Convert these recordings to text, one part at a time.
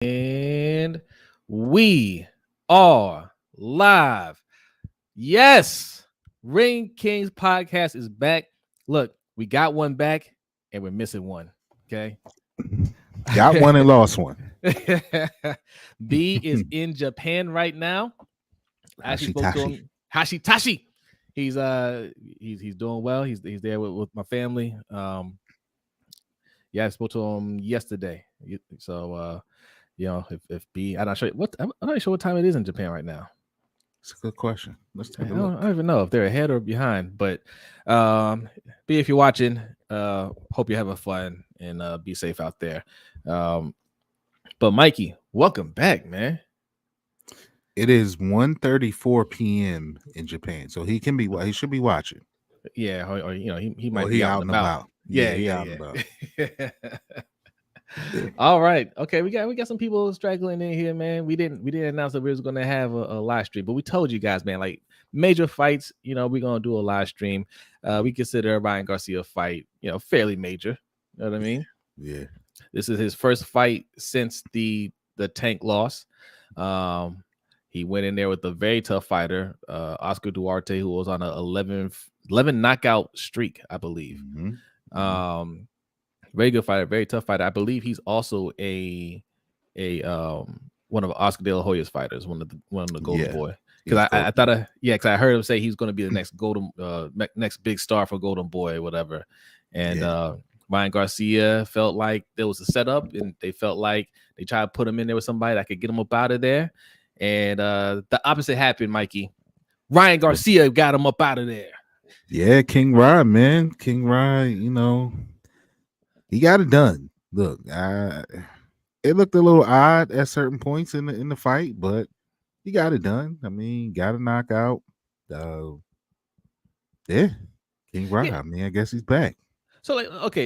And we are live. Yes, Ring Kings podcast is back. Look, we got one back and we're missing one. Okay. Got one and lost one. B is in Japan right now. I actually spoke to him. Hashitashi. He's doing well. He's there with my family. Yeah, I spoke to him yesterday. So if B, I'm not sure what time it is in Japan right now. It's a good question. Let's take a look. look. I don't even know if they're ahead or behind, but B, if you're watching, hope you're having fun and be safe out there. But Mikey, welcome back, man. It is 1:34 p.m. in Japan, so he should be watching. Yeah, or he might be out and about. Yeah. All right. Okay, we got some people straggling in here, man. We didn't announce that we was gonna have a live stream, but we told you guys, man, like major fights, we're gonna do a live stream. We consider Ryan Garcia fight, fairly major. You know what I mean? Yeah. This is his first fight since the Tank loss. He went in there with a very tough fighter, Oscar Duarte, who was on a 11 knockout streak, I believe. Mm-hmm. Very good fighter, very tough fighter. I believe he's also a one of Oscar De La Hoya's fighters, one of the Golden Boy. Because I thought because I heard him say he's going to be the next next big star for Golden Boy or whatever. And Ryan Garcia felt like there was a setup, and they felt like they tried to put him in there with somebody that could get him up out of there. And the opposite happened, Mikey. Ryan Garcia got him up out of there. Yeah, King Ryan, man. King Ryan, he got it done. Look, it looked a little odd at certain points in the fight, but he got it done. I mean, got a knockout. King Ryan. Yeah. I mean, I guess he's back. So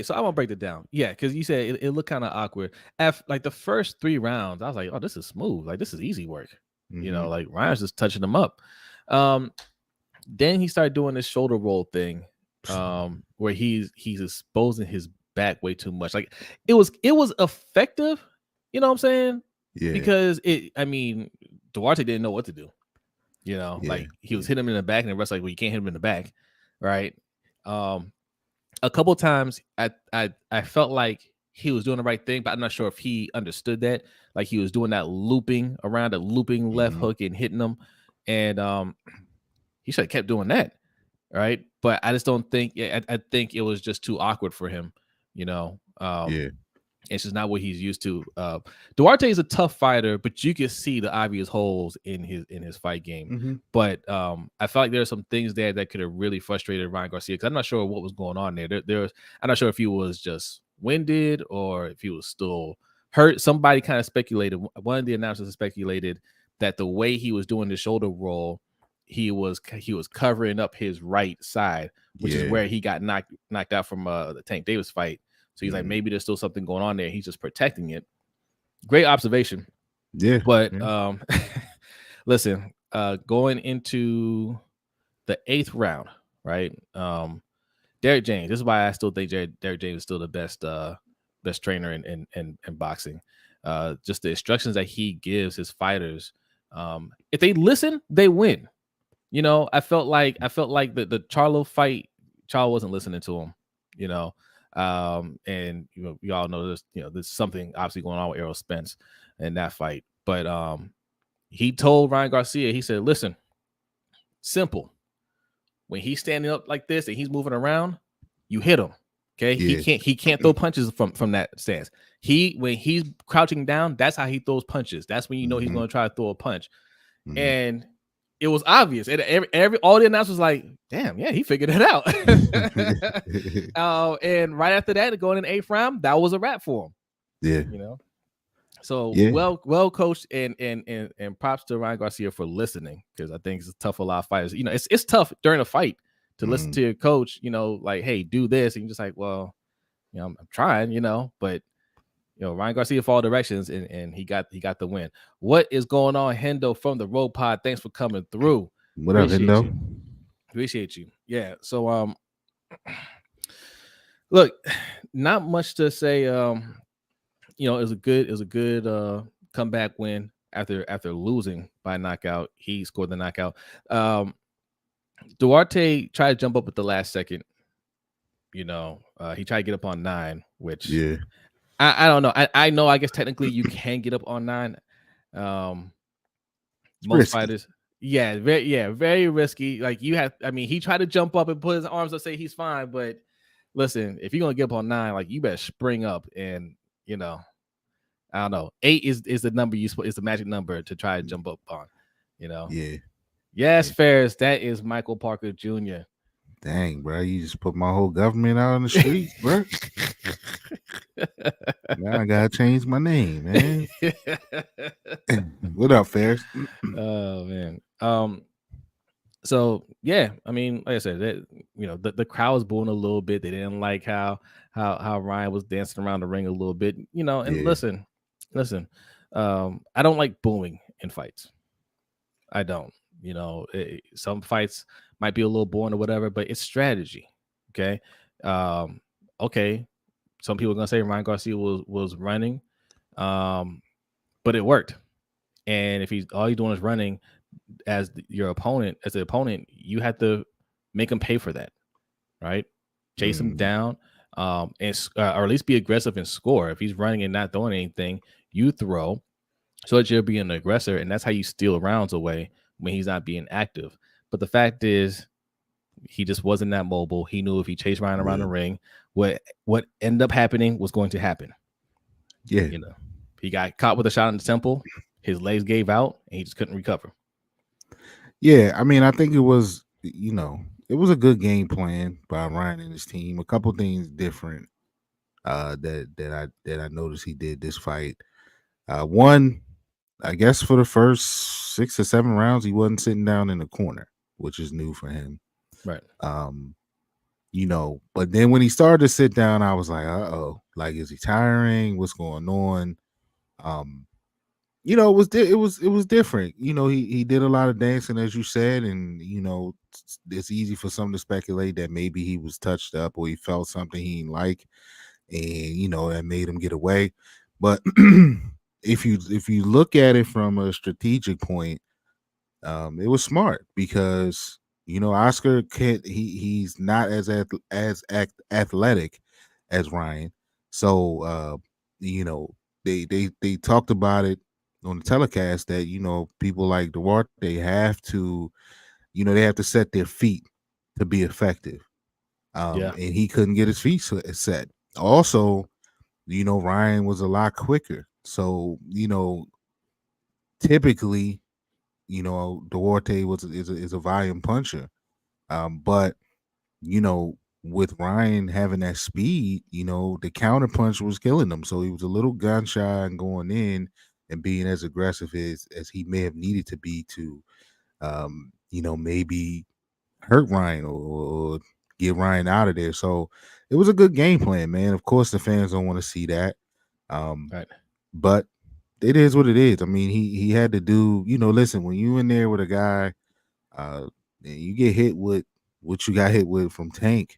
so I want to break it down. Yeah, because you said it looked kind of awkward. After like the first 3 rounds, I was like, oh, this is smooth. Like this is easy work. Mm-hmm. Like Ryan's just touching him up. Then he started doing this shoulder roll thing, where he's exposing his back way too much. Like it was effective. You know what I'm saying? Yeah. Because Duarte didn't know what to do. Like he was hitting him in the back, and the rest like, well, you can't hit him in the back, right? A couple times I felt like he was doing the right thing, but I'm not sure if he understood that. Like he was doing that looping around, a looping left hook and hitting them, and he should have kept doing that, right? But I just don't think. I think it was just too awkward for him. It's just not what he's used to. Duarte is a tough fighter, but you can see the obvious holes in his fight game. Mm-hmm. But I felt like there are some things there that could have really frustrated Ryan Garcia, because I'm not sure what was going on there. I'm not sure if he was just winded or if he was still hurt. Somebody kind of speculated. One of the announcers speculated that the way he was doing the shoulder roll, he was covering up his right side, which is where he got knocked out from the Tank Davis fight. So he's like, maybe there's still something going on there. He's just protecting it. Great observation. Yeah. But listen, going into the 8th round, right? Derek James. This is why I still think Derek James is still the best trainer in boxing. Just the instructions that he gives his fighters. If they listen, they win. I felt like the Charlo fight, Charlo wasn't listening to him. And we all know this, there's something obviously going on with Errol Spence in that fight. But he told Ryan Garcia, he said, listen, simple. When he's standing up like this and he's moving around, you hit him. Okay. Yeah. He can't throw punches from that stance. When he's crouching down, that's how he throws punches. That's when he's going to try to throw a punch. And it was obvious. And all the announcers was like, damn, yeah, he figured it out. And right after that, going in the 8th round, that was a wrap for him. Yeah. So well coached, and props to Ryan Garcia for listening, because I think it's tough for a lot of fighters. It's tough during a fight to listen to your coach, like, hey, do this. And you're just like, well, I'm trying, but Ryan Garcia followed directions, and he got the win. What is going on, Hendo from the Road Pod? Thanks for coming through. What up, Hendo? Appreciate you. Yeah. So look, not much to say. It was a good comeback win after losing by knockout. He scored the knockout. Duarte tried to jump up at the last second. He tried to get up on 9, which Yeah. I don't know. I know. I guess technically you can get up on 9. Most risky. fighters, very risky. Like he tried to jump up and put his arms up, say he's fine, but listen, if you're gonna get up on 9, like you better spring up, and I don't know. 8 is the number is the magic number to try to jump up on. Yeah. Yes, Ferris, that is Michael Parker Jr. Dang, bro, you just put my whole government out on the streets, bro. Now I gotta change my name, man. What up, Ferris? Oh man. So yeah, like I said, the crowd was booing a little bit. They didn't like how Ryan was dancing around the ring a little bit, and Yeah. listen, I don't like booing in fights. I don't. Some fights might be a little boring or whatever, but it's strategy. Okay. Okay. Some people are gonna say Ryan Garcia was running, but it worked. And if all he's doing is running as the opponent, you have to make him pay for that, right? Chase him down, or at least be aggressive and score. If he's running and not throwing anything, you throw so that you're being an aggressor, and that's how you steal rounds away when he's not being active. But the fact is, he just wasn't that mobile. He knew if he chased Ryan around the ring, what ended up happening was going to happen. Yeah. He got caught with a shot in the temple. His legs gave out, and he just couldn't recover. Yeah, I think it was, it was a good game plan by Ryan and his team. A couple things different that I noticed he did this fight. One, I guess for the first 6 or 7 rounds, he wasn't sitting down in the corner, which is new for him. Right. But then when he started to sit down, I was like, like, is he tiring? What's going on? It was different. He did a lot of dancing, as you said, and it's easy for some to speculate that maybe he was touched up or he felt something he didn't like, and that made him get away. But if you look at it from a strategic point, it was smart because Oscar can't. He's not as athletic as Ryan, so they talked about it on the telecast that people like Duarte, they have to set their feet to be effective. And he couldn't get his feet set. Also, Ryan was a lot quicker. So, typically, Duarte is a volume puncher. But with Ryan having that speed, the counter punch was killing him. So he was a little gun shy and going in and being as aggressive as he may have needed to be to, maybe hurt Ryan or get Ryan out of there. So it was a good game plan, man. Of course, the fans don't want to see that. Right. But it is what it is. He had to do, listen, when you in there with a guy, and you get hit with what you got hit with from Tank,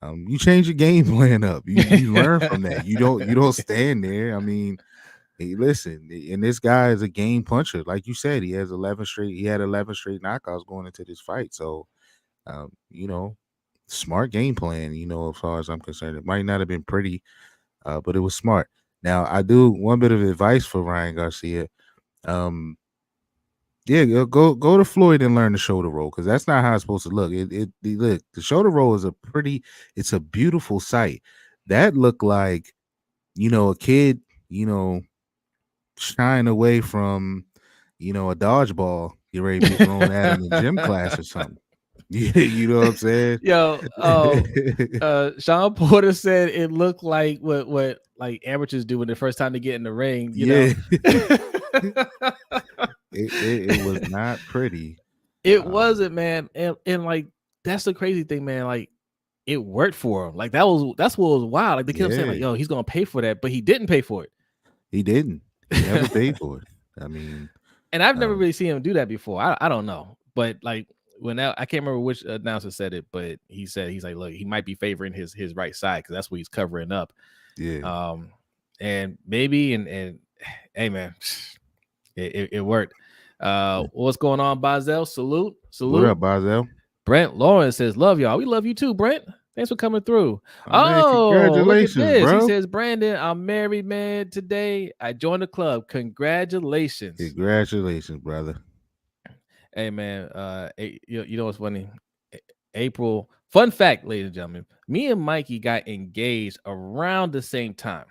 you change your game plan up. You learn from that. You don't stand there. Hey, listen, and this guy is a game puncher. Like you said, he had 11 straight knockouts going into this fight. So, smart game plan, as far as I'm concerned. It might not have been pretty, but it was smart. Now, I do one bit of advice for Ryan Garcia. Go to Floyd and learn the shoulder roll, because that's not how it's supposed to look. Look, the shoulder roll is it's a beautiful sight. That looked like, a kid, shying away from, a dodgeball, get ready to be thrown at him in gym class or something. You know what I'm saying? Yo, Sean Porter said it looked like what like amateurs do when the first time they get in the ring. It was not pretty. It wasn't, man, and like that's the crazy thing, man. Like it worked for him. Like that's what was wild. Like they kept saying like, "Yo, he's gonna pay for that," but he didn't pay for it. He didn't. He never paid for it. And I've never really seen him do that before. I don't know, but like I can't remember which announcer said it, but he's like, look, he might be favoring his right side because that's what he's covering up. Yeah. And maybe and hey man, it worked. What's going on, Bazel? Salute. What up, Bazel? Brent Lawrence says, love y'all. We love you too, Brent. Thanks for coming through. Man, Look at congratulations, this. bro. He says, Brandon, I'm married, man. Today I joined the club. Congratulations. Congratulations, brother. Hey man, you know what's funny? April. Fun fact, ladies and gentlemen, me and Mikey got engaged around the same time.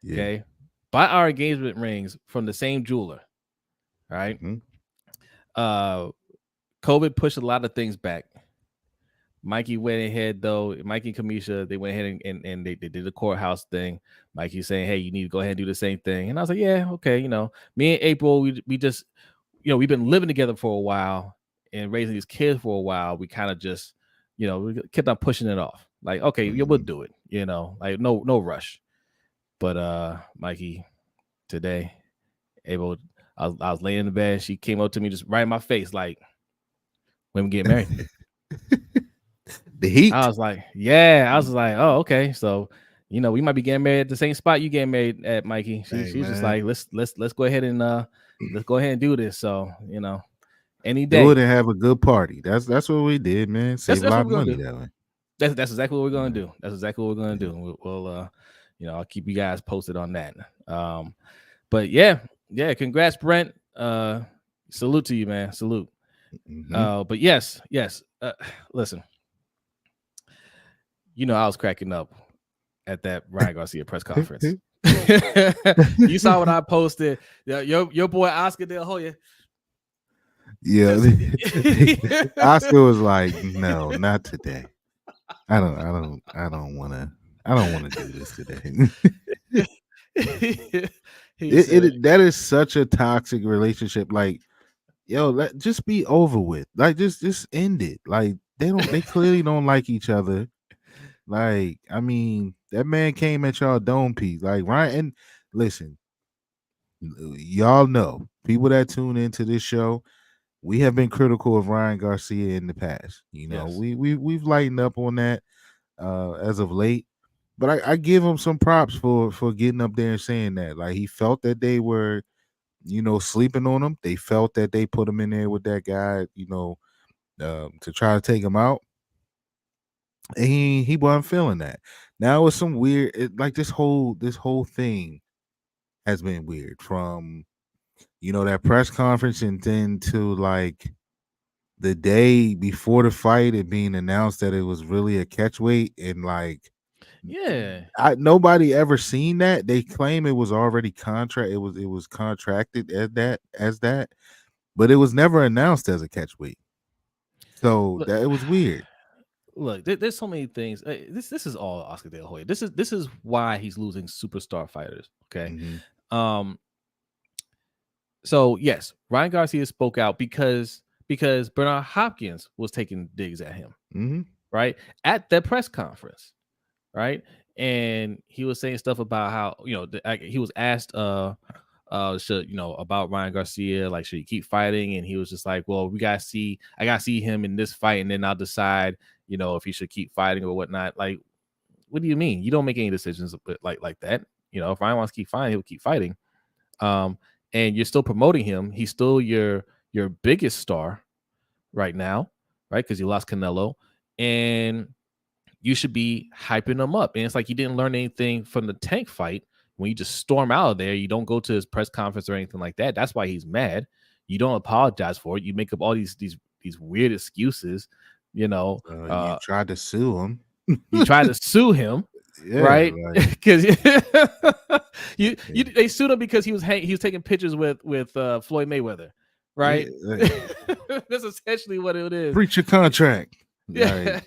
Yeah. Okay. Buy our engagement rings from the same jeweler. Right. Mm-hmm. COVID pushed a lot of things back. Mikey went ahead, though. Mikey and Kamisha, they went ahead and they did the courthouse thing. Mikey saying, hey, you need to go ahead and do the same thing. And I was like, yeah, okay. Me and April, we just, we've been living together for a while and raising these kids for a while. We kind of just, we kept on pushing it off. Like, okay, yeah, we'll do it. Like no rush. But Mikey, today, April, I was laying in the bed. She came up to me just right in my face, like, when we get married. The heat. I was like, yeah. I was like, oh, okay. So, we might be getting married at the same spot you getting married at, Mikey. She's just like, let's go ahead and do this. So, any day. Do it and have a good party. That's what we did, man. Save a lot of money that way. That's exactly what we're gonna do. That's exactly what we're gonna do. We'll I'll keep you guys posted on that. But yeah, congrats, Brent. Salute to you, man. Salute. Mm-hmm. But yes. Listen. I was cracking up at that Ryan Garcia press conference. You saw what I posted. Your boy Oscar De La Hoya. Yeah, Oscar was like, "No, not today. I don't want to do this today." That is such a toxic relationship. Like, yo, just be over with. Like, just end it. Like, they clearly don't like each other. Like, I mean, that man came at y'all dome piece. Like, Ryan, and listen, y'all know, people that tune into this show, we have been critical of Ryan Garcia in the past. Yes. We've lightened up on that as of late. But I give him some props for getting up there and saying that. Like, he felt that they were, sleeping on him. They felt that they put him in there with that guy, to try to take him out. And he wasn't feeling that. Now it's some weird, like this whole thing has been weird from, that press conference and then to like the day before the fight, it being announced that it was really a catch weight, and like, yeah, nobody ever seen that. They claim it was already it was contracted as that, but it was never announced as a catch weight. So that it was weird. Look, there's so many things. This is all Oscar De La Hoya. This is why he's losing superstar fighters. Okay. Mm-hmm. So yes, Ryan Garcia spoke out because Bernard Hopkins was taking digs at him, mm-hmm. right, at the press conference, right, and he was saying stuff about how he was asked should about Ryan Garcia, like, should he keep fighting, and he was just like, well, I gotta see him in this fight, and then I'll decide if he should keep fighting or whatnot. Like, what do you mean? You don't make any decisions like that. If Ryan wants to keep fighting, he'll keep fighting. And you're still promoting him. He's still your biggest star right now, right? Because you lost Canelo, and you should be hyping him up. And it's like you didn't learn anything from the Tank fight. When you just storm out of there, you don't go to his press conference or anything like that. That's why he's mad. You don't apologize for it. You make up all these weird excuses. You tried to sue him. You tried to sue him. Yeah, right? Because they sued him because he was taking pictures with Floyd Mayweather, right? Yeah. That's essentially what it is. Breach your contract. Yeah.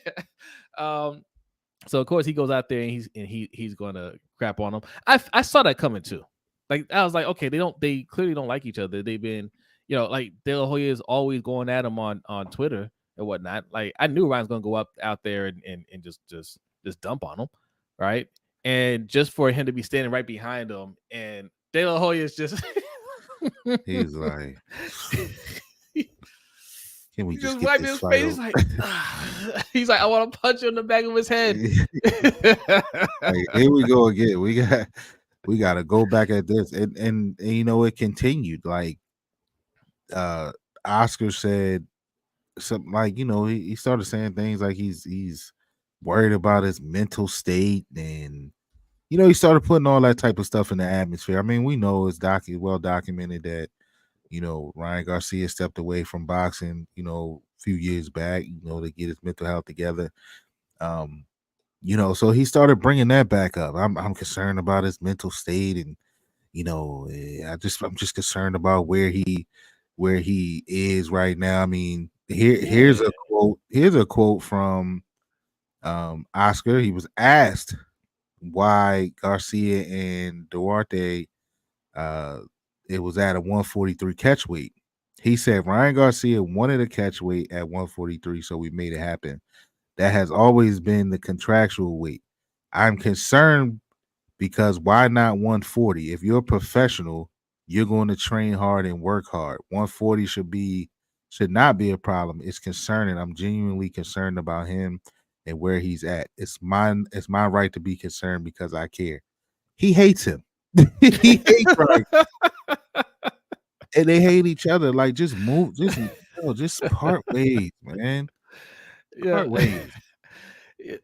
So of course he goes out there and he's going to crap on him. I saw that coming too. Like, I was like, okay, they clearly don't like each other. They've been, like, De La Hoya is always going at him on Twitter and whatnot. Like, I knew Ryan's going to go out there and just dump on him. Right. And just for him to be standing right behind him, and De La Hoya is just he's like, can we just wipe his face? He's like, I want to punch him in the back of his head. Like, here we go again. We got we got to go back at this, and you know it continued. Like uh Oscar said something like, you know, he started saying things like he's worried about his mental state, and you know he started putting all that type of stuff in the atmosphere. I mean, we know it's well documented that, you know, Ryan Garcia stepped away from boxing, you know, a few years back, you know, to get his mental health together. Um, you know, so he started bringing that back up. I'm concerned about his mental state, and you know, I'm just concerned about where he is right now. I mean, here's Yeah. a quote. Here's a quote from Oscar. He was asked why Garcia and Duarte uh it was at a 143 catch weight. He said Ryan Garcia wanted a catch weight at 143, so we made it happen. That has always been the contractual weight. I'm concerned because why not 140? If you're a professional, you're going to train hard and work hard. 140 should not be a problem. It's concerning. I'm genuinely concerned about him and where he's at. It's my right to be concerned because I care. He hates him. He hates Ryan, and they hate each other. Like just move, just part ways, man. Yeah. Part ways.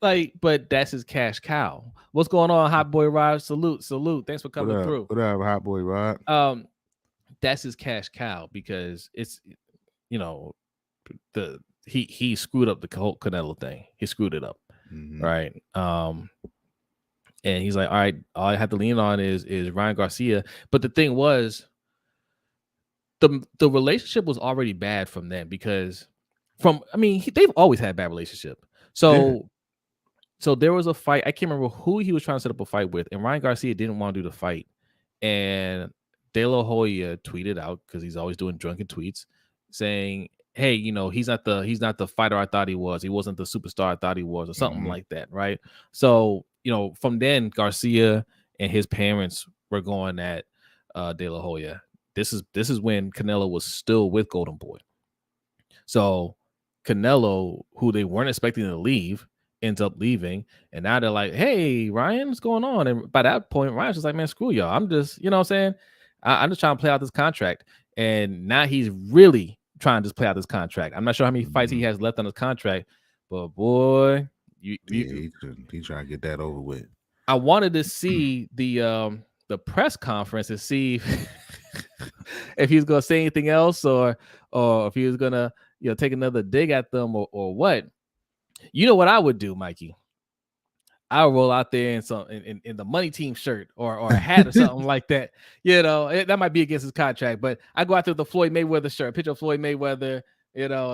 Like, but that's his cash cow. What's going on, Hot Boy Rod? Salute, salute. Thanks for What coming up? through. What up, hot boy Rod? Um, that's his cash cow because it's, you know, the he screwed up the whole Canelo thing. He screwed it up, Mm-hmm. right? And he's like, all right, all I have to lean on is Ryan Garcia. But the thing was, the relationship was already bad from them because they've always had bad relationship. Yeah. So there was a fight. I can't remember who he was trying to set up a fight with, and Ryan Garcia didn't want to do the fight. And De La Hoya tweeted out because he's always doing drunken tweets, saying, "Hey, you know, he's not the fighter I thought he was. He wasn't the superstar I thought he was, or something Mm-hmm. like that." Right. So you know, from then Garcia and his parents were going at De La Hoya. This is when Canelo was still with Golden Boy. So Canelo, who they weren't expecting to leave, ends up leaving. And now they're like, hey, Ryan, what's going on? And by that point, Ryan's just like, man, screw y'all. I'm just, you know what I'm saying? I'm just trying to play out this contract. And now he's really trying to just play out this contract. I'm not sure how many fights he Mm-hmm. has left on his contract, but boy, Yeah, he trying to get that over with. I wanted to see the press conference and see if he was gonna say anything else or if he was gonna take another dig at them or what. You know what I would do, Mikey? I would roll out there in in the money team shirt or a hat or something like that. That might be against his contract, but I go out there with the Floyd Mayweather shirt, picture of Floyd Mayweather,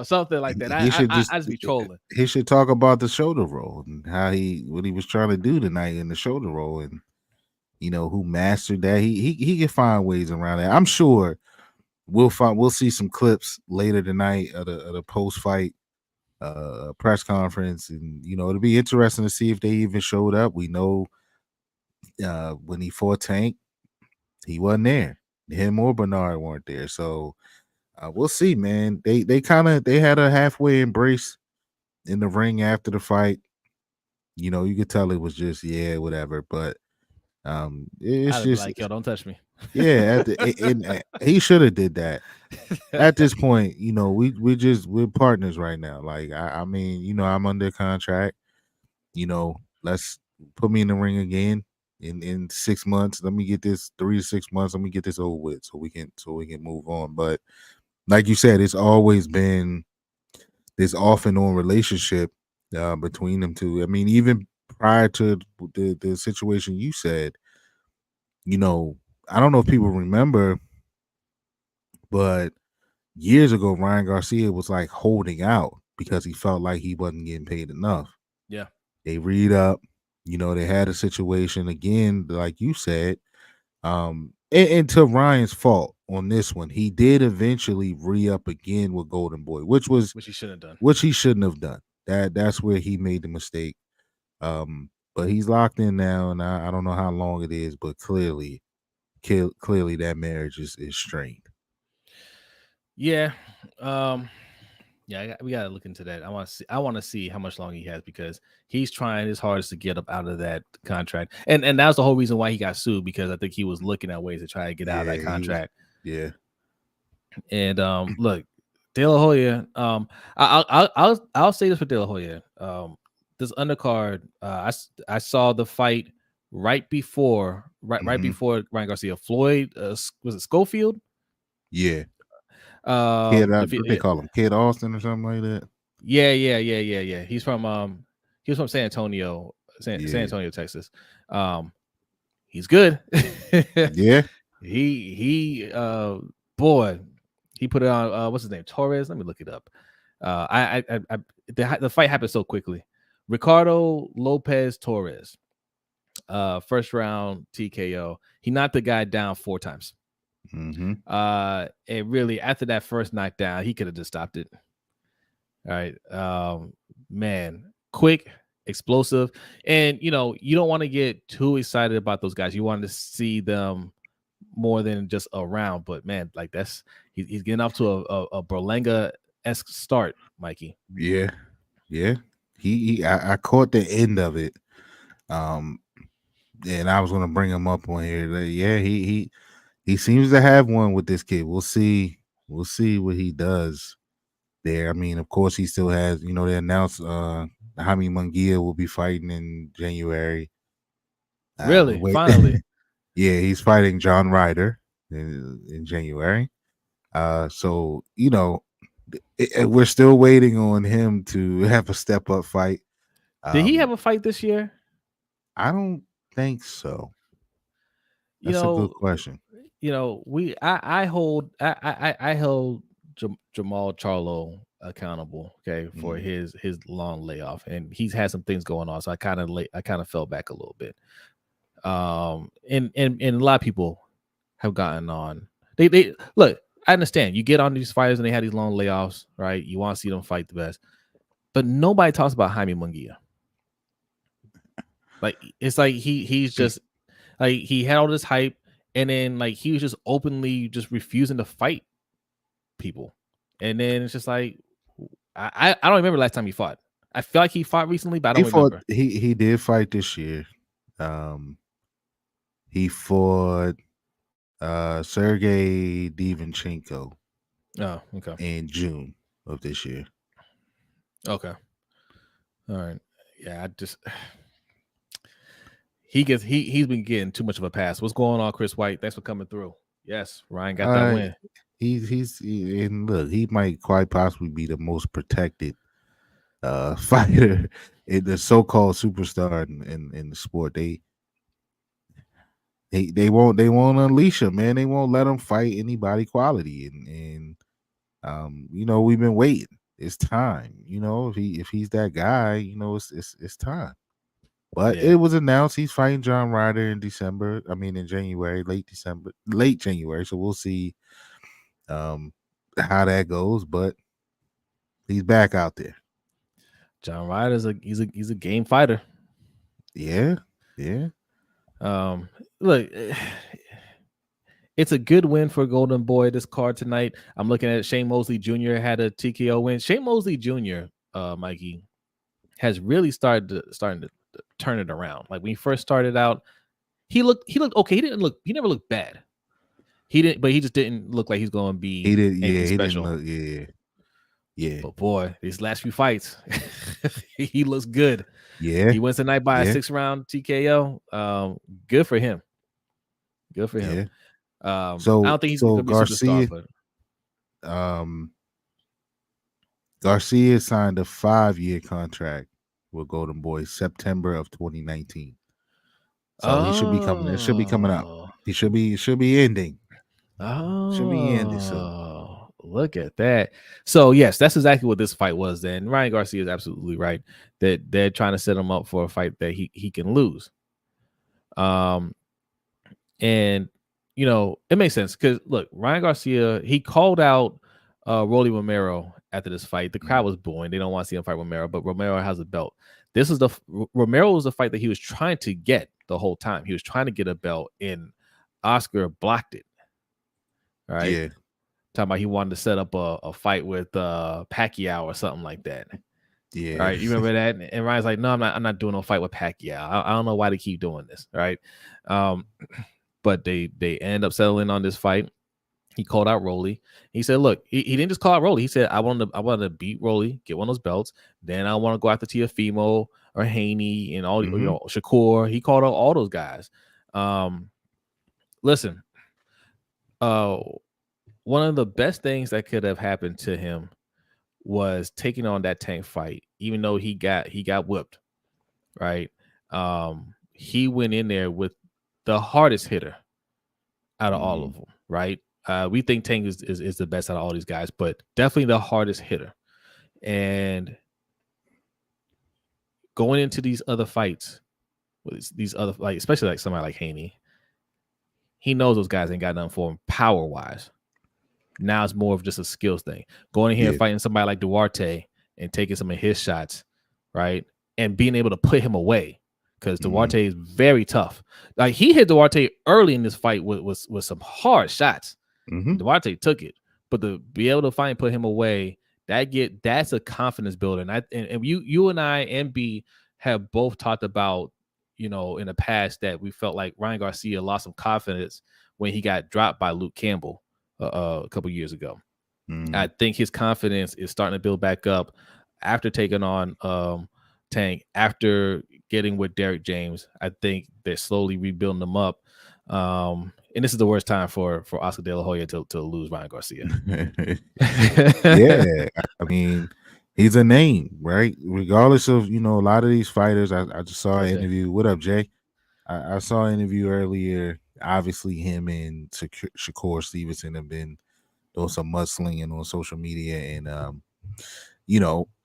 something like that. He should I just be trolling. he should talk about the shoulder roll and what he was trying to do tonight in the shoulder roll, and you know who mastered that. He can find ways around that. I'm sure we'll see some clips later tonight of the post fight press conference, and you know it'll be interesting to see if they even showed up. We know when he fought Tank, he wasn't there. Him or Bernard weren't there, so we'll see, man. They had a halfway embrace in the ring after the fight. You know, you could tell it was just whatever, but it's I'd be just like, yo, don't touch me. yeah. He should have did that. At this point, you know, we're partners right now. Like I mean, you know, I'm under contract. You know, let's put me in the ring again in 6 months. Let me get this 3 to 6 months. Let me get this over with so we can move on. But like you said, it's always been this off and on relationship between them two. I mean, even prior to the situation you said, you know, I don't know if people remember, but years ago, Ryan Garcia was like holding out because he felt like he wasn't getting paid enough. Yeah. They read up, you know, they had a situation again, like you said. And to Ryan's fault on this one, he did eventually re-up again with Golden Boy, Which he shouldn't have done. which he shouldn't have done. That's where he made the mistake. But he's locked in now, and I don't know how long it is, but clearly that marriage is strained. Yeah. Um, Yeah, we gotta look into that. I want to see. I want to see how much longer he has because he's trying his hardest to get up out of that contract, and that was the whole reason why he got sued because I think he was looking at ways to try to get out of that Yeah, he was. contract. Yeah. And look, De La Hoya. I'll say this for De La Hoya. This undercard. I saw the fight right before right before Ryan Garcia. Floyd was it Schofield? Yeah. Kid, what they Yeah, call him? Kid Austin or something like that. yeah. He was from San Antonio, San Yeah. Antonio, Texas. He's good. Yeah. he boy, he put it on what's his name? Torres. Let me look it up. The fight happened so quickly. Ricardo Lopez Torres. First round TKO. He knocked the guy down 4 times. Mm-hmm. And really after that first knockdown, he could have just stopped it. All right. Man, quick, explosive. And you don't want to get too excited about those guys. You want to see them more than just a round. But man, like he's getting off to a Berlanga-esque start, Mikey. Yeah. Yeah. I caught the end of it. And I was gonna bring him up on here. Yeah, he seems to have one with this kid. We'll see what he does there. I mean, of course, he still has. They announced Jaime Munguia will be fighting in January. Really? Wait. Finally. Yeah, he's fighting John Ryder in January. So we're still waiting on him to have a step up fight. Did he have a fight this year? I don't think so. You That's a know, good question. I held Jamal Charlo accountable, okay, for his long layoff, and he's had some things going on, so I kind of fell back a little bit. And a lot of people have gotten on. They look. I understand you get on these fighters and they have these long layoffs, right? You want to see them fight the best, but nobody talks about Jaime Munguia. Like it's like he's just like he had all this hype, and then like he was just openly just refusing to fight people, and then it's just like I don't remember last time he fought. I feel like he fought recently, but I don't remember. He did fight this year. He fought Sergey Divinchenko. Oh, okay. In June of this year. Okay. All right. Yeah, I just he's been getting too much of a pass. What's going on, Chris White? Thanks for coming through. Yes, Ryan got that win. And look, he might quite possibly be the most protected fighter in the so-called superstar in the sport. They won't unleash him, man. They won't let him fight anybody quality, and we've been waiting. It's time. If he's that guy, it's time. But it was announced he's fighting John Ryder in December. I mean, in January, late January. So we'll see how that goes. But he's back out there. John Ryder's he's a game fighter. Yeah. Look, it's a good win for Golden Boy this card tonight. I'm looking at Shane Mosley Jr. had a TKO win. Shane Mosley Jr. Mikey has really starting to turn it around. Like when he first started out, he looked okay. He never looked bad. He just didn't look like he's going to be special. He didn't look, yeah. But boy, these last few fights, he looks good. Yeah. He wins tonight by a 6-round TKO. Good for him. Good for him. So I don't think he's going to be a superstar, but Garcia signed a 5-year contract with Golden Boy September of 2019. So he should be coming. It should be coming out. It should be ending. Should be ending soon. Look at that. So yes, that's exactly what this fight was. Then Ryan Garcia is absolutely right that they're trying to set him up for a fight that he can lose. And it makes sense because look, Ryan Garcia, he called out Rolly Romero after this fight. The crowd was booing. They don't want to see him fight Romero, but Romero has a belt. Romero was the fight that he was trying to get the whole time. He was trying to get a belt, and Oscar blocked it. Right. Yeah. talking about he wanted to set up a fight with Pacquiao or something like that. Yeah. Right. You remember that? And Ryan's like, no, I'm not doing no fight with Pacquiao. I don't know why they keep doing this. Right. But they end up settling on this fight. He called out Rolly. He said, look, he didn't just call out Rolly. He said, I wanted to beat Rolly, get one of those belts. Then I want to go after Teofimo or Haney and all, Shakur. He called out all those guys. Listen, one of the best things that could have happened to him was taking on that Tank fight, even though he got whipped, right? He went in there with the hardest hitter out of all of them, right? We think Tank is the best out of all these guys, but definitely the hardest hitter. And going into these other fights, with these other, like especially like somebody like Haney, he knows those guys ain't got nothing for him power wise. Now it's more of just a skills thing. Going in here and fighting somebody like Duarte and taking some of his shots, right? And being able to put him away, because Duarte is very tough. Like he hit Duarte early in this fight with some hard shots. Duarte took it, but to be able to find and put him away, that's a confidence builder. And you and I and B have both talked about, in the past that we felt like Ryan Garcia lost some confidence when he got dropped by Luke Campbell a couple years ago. I think his confidence is starting to build back up after taking on Tank, after getting with Derek James. I think they're slowly rebuilding them up. And this is the worst time for Oscar De La Hoya to lose Ryan Garcia. Yeah, I mean, he's a name, right? Regardless of, a lot of these fighters. I just saw an interview. What up, Jay? I saw an interview earlier. Obviously, him and Shakur Stevenson have been doing some mudslinging on social media. And,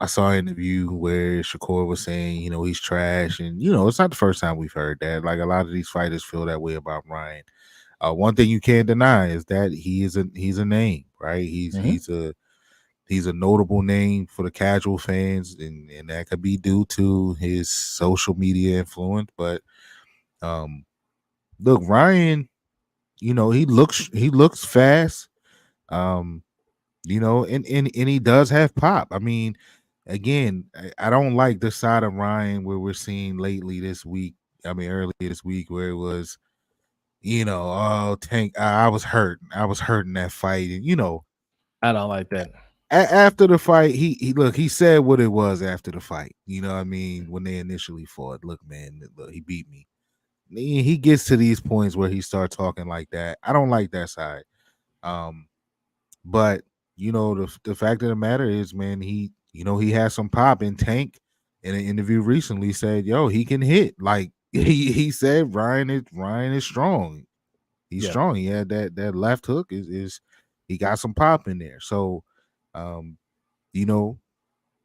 I saw an interview where Shakur was saying, he's trash. And, it's not the first time we've heard that. Like, a lot of these fighters feel that way about Ryan. One thing you can't deny is that he's a name, right? He's a notable name for the casual fans, and that could be due to his social media influence. But look, Ryan, he looks fast, and he does have pop. I mean, again, I don't like the side of Ryan where we're seeing lately this week. I mean, earlier this week where it was, Tank, I was hurt. I was hurting that fight. And, I don't like that. After the fight, he said what it was after the fight. You know what I mean? When they initially fought, look, man, he beat me. He gets to these points where he starts talking like that. I don't like that side. But, the fact of the matter is, man, he has some pop. In Tank, in an interview recently, said, yo, he can hit. Like, he said Ryan is strong. He's strong. He had that left hook is he got some pop in there. So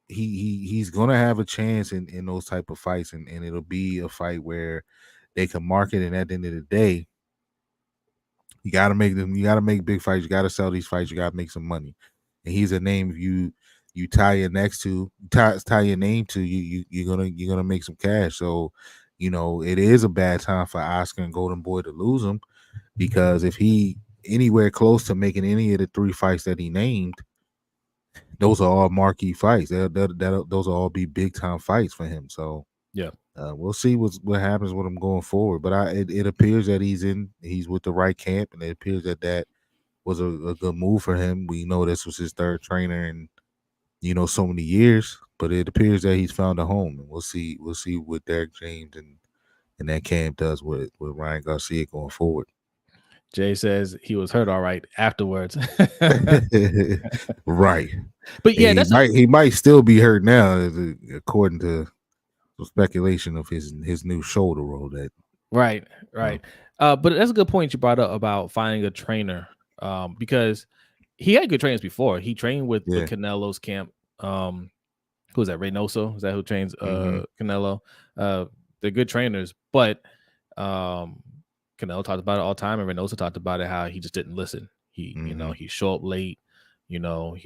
he's gonna have a chance in those type of fights, and it'll be a fight where they can market, and at the end of the day, you gotta make big fights, you gotta sell these fights, you gotta make some money. And he's a name you tie your name to, you're gonna make some cash. So, it is a bad time for Oscar and Golden Boy to lose him, because if he anywhere close to making any of the 3 fights that he named, those are all marquee fights. Those will all be big time fights for him. So we'll see what happens with him going forward. But it appears that he's with the right camp, and it appears that was a good move for him. We know this was his 3rd trainer in so many years, but it appears that he's found a home, and we'll see what Derek James and that camp does with Ryan Garcia going forward. Jay says he was hurt all right afterwards. Right. But yeah, he might still be hurt now, according to the speculation of his new shoulder roll. That right. But that's a good point you brought up about finding a trainer, because he had good trainers before. He trained with Canelo's camp. Who was that? Reynoso? Is that who trains Canelo? They're good trainers, but Canelo talked about it all the time, and Reynoso talked about it, how he just didn't listen. He he show up late. He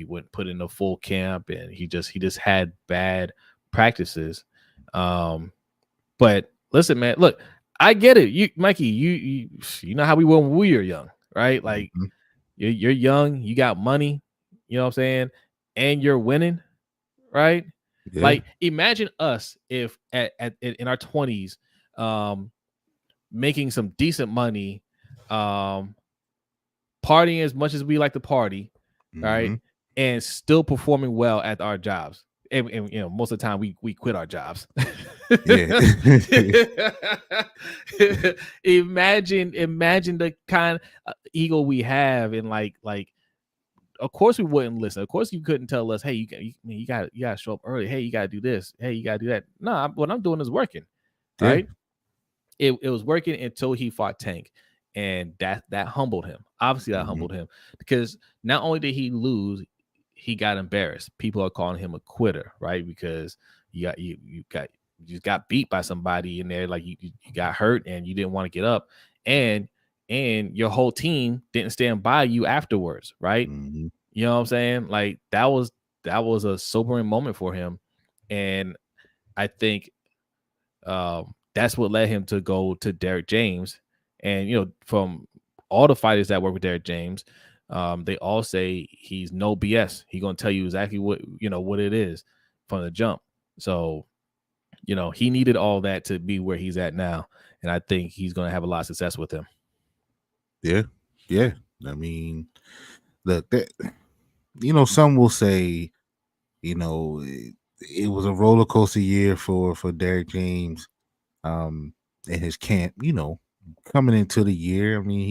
wouldn't put in a full camp, and he just had bad practices. But listen, man, look, I get it. You, Mikey, you know how we were when we were young, right? Like You're young, you got money, you know what I'm saying, and you're winning, right? Yeah. Like imagine us if in our 20s, making some decent money, um, partying as much as we like to party, right, Mm-hmm. and still performing well at our jobs. And you know, most of the time we quit our jobs. Yeah. Imagine the kind of ego we have, and like of course we wouldn't listen. Of course you couldn't tell us, hey, you got to show up early. Hey, you got to do this. Hey, you got to do that. No, what I'm doing is working, Yeah. right? It was working until he fought Tank, and that humbled him. Obviously, that Mm-hmm. humbled him because not only did he lose, he got embarrassed. People are calling him a quitter, right? Because you just got beat by somebody in there, like you got hurt and you didn't want to get up, and your whole team didn't stand by you afterwards, right? Mm-hmm. You know what I'm saying? Like that was a sobering moment for him, and I think that's what led him to go to Derek James. And you know, from all the fighters that work with Derek James, they all say he's no BS. He's gonna tell you exactly what it is from the jump. So you know, he needed all that to be where he's at now, and I think he's gonna have a lot of success with him. Yeah. Yeah. I mean, look, that, some will say, it was a roller coaster year for Derek James, um, in his camp. Coming into the year, I mean,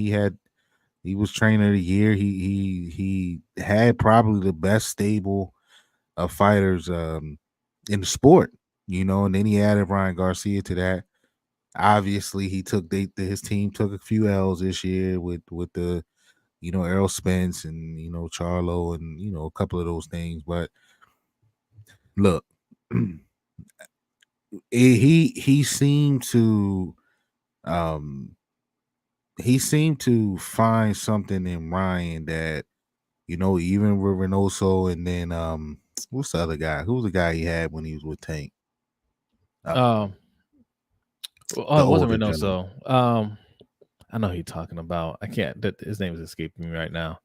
he was trainer of the year. He had probably the best stable of fighters in the sport. And then he added Ryan Garcia to that. Obviously, his team took a few L's this year with the Errol Spence and Charlo and a couple of those things. But look, he seemed to um find something in Ryan that even with Reynoso, and then what's the other guy? Who was the guy he had when he was with Tank? Uh, Um, the it wasn't older gentleman. Reynoso. I know who you're talking about. I can't. His name is escaping me right now.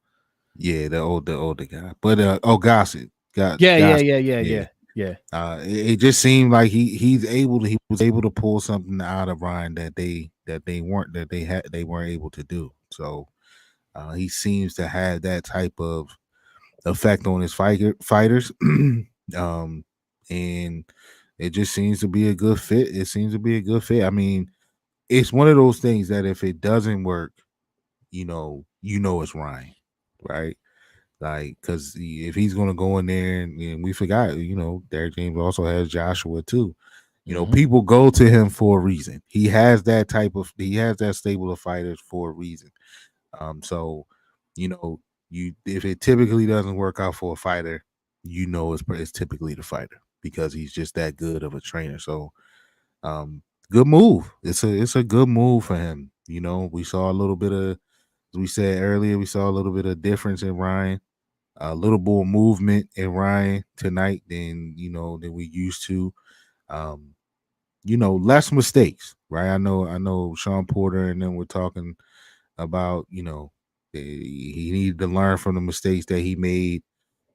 Yeah, the older guy. But Gossett. Yeah, yeah, Gossett. yeah, yeah, Yeah. yeah, yeah. It just seemed like he was able to pull something out of Ryan that they weren't able to do. So he seems to have that type of effect on his fighters. And it just seems to be a good fit. It seems to be a good fit. I mean, it's one of those things that if it doesn't work, it's Ryan, right? Like, because if he's going to go in there, and we forgot, Derek James also has Joshua too. Mm-hmm. People go to him for a reason. He has that stable of fighters for a reason. So, you know, if it typically doesn't work out for a fighter, it's typically the fighter because he's just that good of a trainer. So, good move. It's a good move for him. We saw a little bit of, as we said earlier, we saw a little bit of difference in Ryan, a little more movement in Ryan tonight than we used to. Um, less mistakes, right? I know Sean Porter and then we're talking about, he needed to learn from the mistakes that he made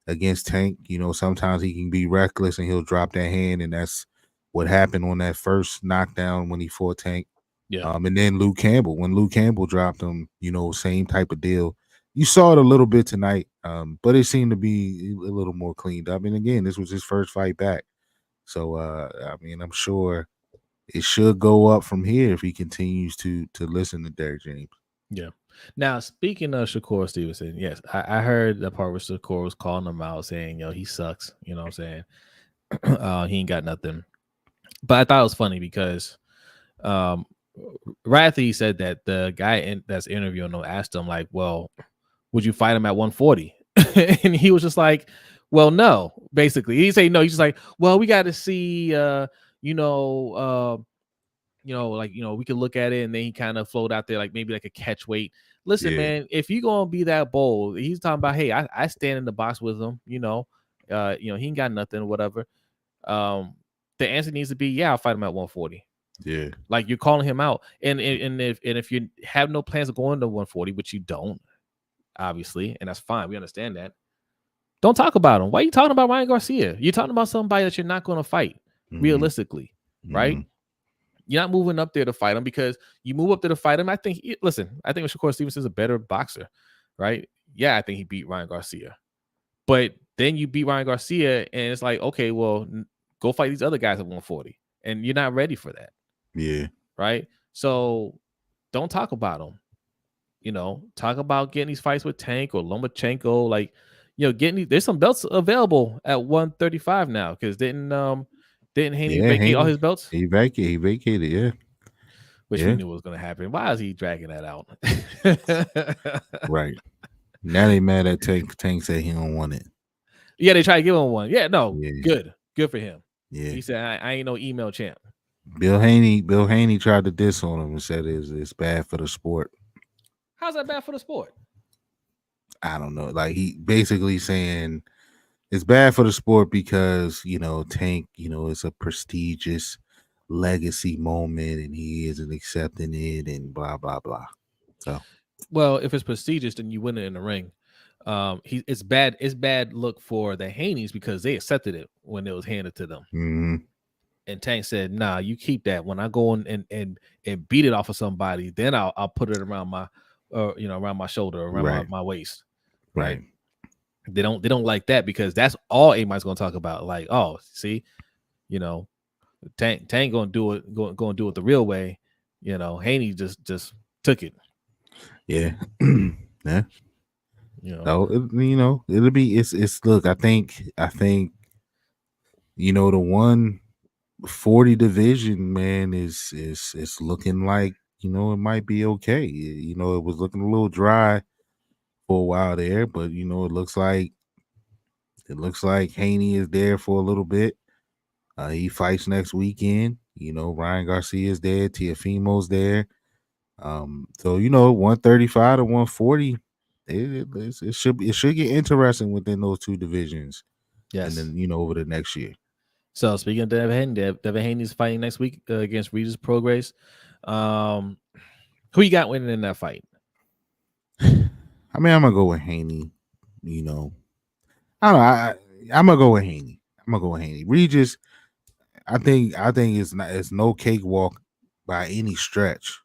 against Tank. Sometimes he can be reckless and he'll drop that hand, and that's what happened on that first knockdown when he fought Tank. Yeah, And then when Luke Campbell dropped him, same type of deal. You saw it a little bit tonight, but it seemed to be a little more cleaned up. And again, this was his first fight back. So I mean, I'm sure it should go up from here if he continues to listen to Derek James. yeah. Now speaking of Shakur Stevenson, yes, I heard the part where Shakur was calling him out, saying, "Yo, he sucks." You know what I'm saying? He ain't got nothing. But I thought it was funny because um, right after he said that, the guy that's interviewing him asked him like, "Well, would you fight him at 140?" And he was just like, "Well, no." Basically, he say no. He's just like, "Well, we got to see, you know, we could look at it." And then he kind of float out there like maybe like a catch weight. Listen, Yeah, man, if you gonna be that bold, he's talking about, hey, I stand in the box with him. He ain't got nothing, whatever. Um, the answer needs to be, yeah, I'll fight him at 140. yeah, Like, you're calling him out, and if you have no plans of going to 140, which you don't, obviously, and that's fine. We understand that. Don't talk about him. Why are you talking about Ryan Garcia? You're talking about somebody that you're not going to fight realistically, right? You're not moving up there to fight him because you move up there to fight him. I think, listen, I think Shakur Stevenson's a better boxer, right? Yeah, I think he beat Ryan Garcia. But then you beat Ryan Garcia, and it's like, okay, well, go fight these other guys at 140. And you're not ready for that. Yeah. Right? So don't talk about them. Talk about getting these fights with Tank or Lomachenko. Like, there's some belts available at 135 now because didn't Haney vacate all his belts? He vacated, yeah. Which we knew was going to happen. Why is he dragging that out? Right. Now they mad at Tank. Tank said he don't want it. Yeah, they try to give him one. Yeah, no, good for him. Yeah, he said I ain't no email champ. Bill Haney tried to diss on him and said it's bad for the sport. How's that bad for the sport? I don't know. Like, he basically saying it's bad for the sport because Tank, it's a prestigious legacy moment and he isn't accepting it and blah blah blah. So, well, if it's prestigious, then you win it in the ring. It's bad look for the Haneys because they accepted it when it was handed to them. And Tank said, "Nah, you keep that. When I go and beat it off of somebody, then I'll put it around my around my shoulder, around my waist." Right. They don't like that because that's all anybody's gonna talk about. Like, oh, see, Tank gonna do it, going to do it the real way. Haney just took it. Yeah. Yeah. So it'll be it's look, I think the 140 division, man, is looking like it might be okay. It was looking a little dry for a while there, but it looks like Haney is there for a little bit. He fights next weekend. Ryan Garcia is there, Teofimo's there. So 135 to 140. It should get interesting within those two divisions. Yes. And then over the next year. So speaking of Devin Haney is fighting next week against Regis Prograis. Who you got winning in that fight? I mean, I'm gonna go with Haney. I don't know. I'm gonna go with Haney. Regis, I think it's no cakewalk by any stretch.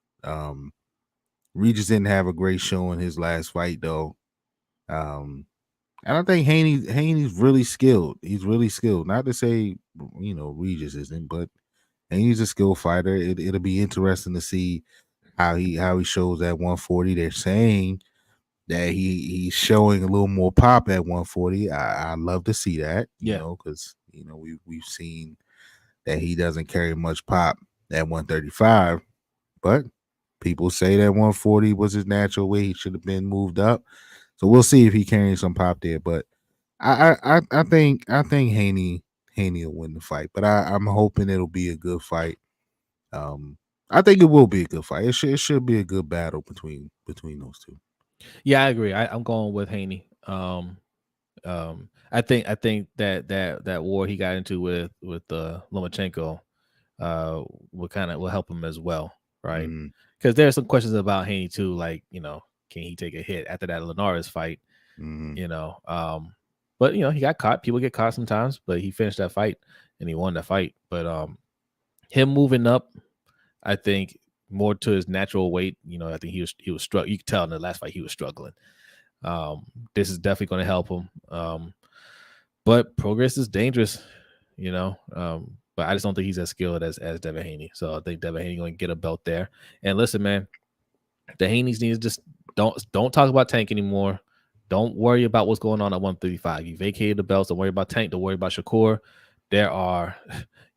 Regis didn't have a great show in his last fight though. And I think Haney's really skilled. He's really skilled. Not to say Regis isn't, but Haney's a skilled fighter. It'll be interesting to see how he shows at 140. They're saying that he's showing a little more pop at 140. I love to see that, because we've seen that he doesn't carry much pop at 135, but people say that 140 was his natural weight. He should have been moved up. So we'll see if he carries some pop there. But I think Haney will win the fight. But I'm hoping it'll be a good fight. I think it will be a good fight. It should be a good battle between those two. Yeah, I agree. I'm going with Haney. I think that war he got into with Lomachenko will help him as well, right? Because there are some questions about Haney too, like can he take a hit after that Linares fight? But he got caught. People get caught sometimes, but he finished that fight and he won that fight. But him moving up, I think more to his natural weight. I think he was struggling. You could tell in the last fight he was struggling. This is definitely going to help him. But Prograis is dangerous, but I just don't think he's as skilled as Devin Haney. So I think Devin Haney going to get a belt there. And listen, man, the Haneys need to just don't talk about Tank anymore. Don't worry about what's going on at 135. You vacated the belts. Don't worry about Tank. Don't worry about Shakur.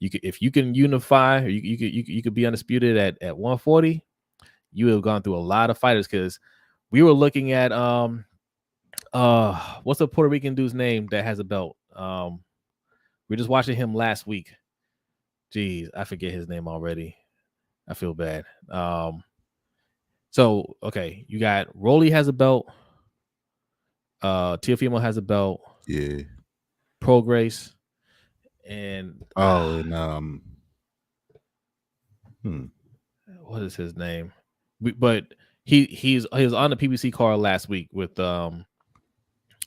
If you can unify, or you could be undisputed at 140. You have gone through a lot of fighters because we were looking at what's the Puerto Rican dude's name that has a belt? We're just watching him last week. Jeez, I forget his name already. I feel bad. So okay, you got Rolly has a belt. Teofimo has a belt. Yeah. Prograis. And what is his name? But he was on the PBC card last week with the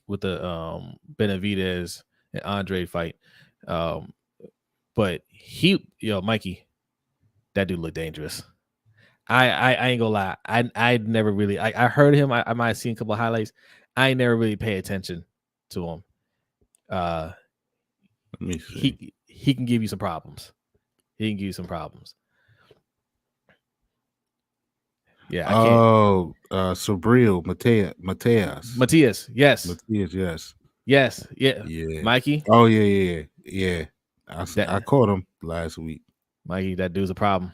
Benavidez and Andre fight. But Mikey, that dude looked dangerous. I ain't gonna lie. I never really I heard him. I might have seen a couple of highlights. I never really pay attention to him. Let me see. He can give you some problems. He can give you some problems. Yeah, I can't. Oh, Sobril, Mateus. Matias, yes. Matias, yes. Yes, yeah. Mikey. Oh yeah. I caught him last week. Mikey, that dude's a problem.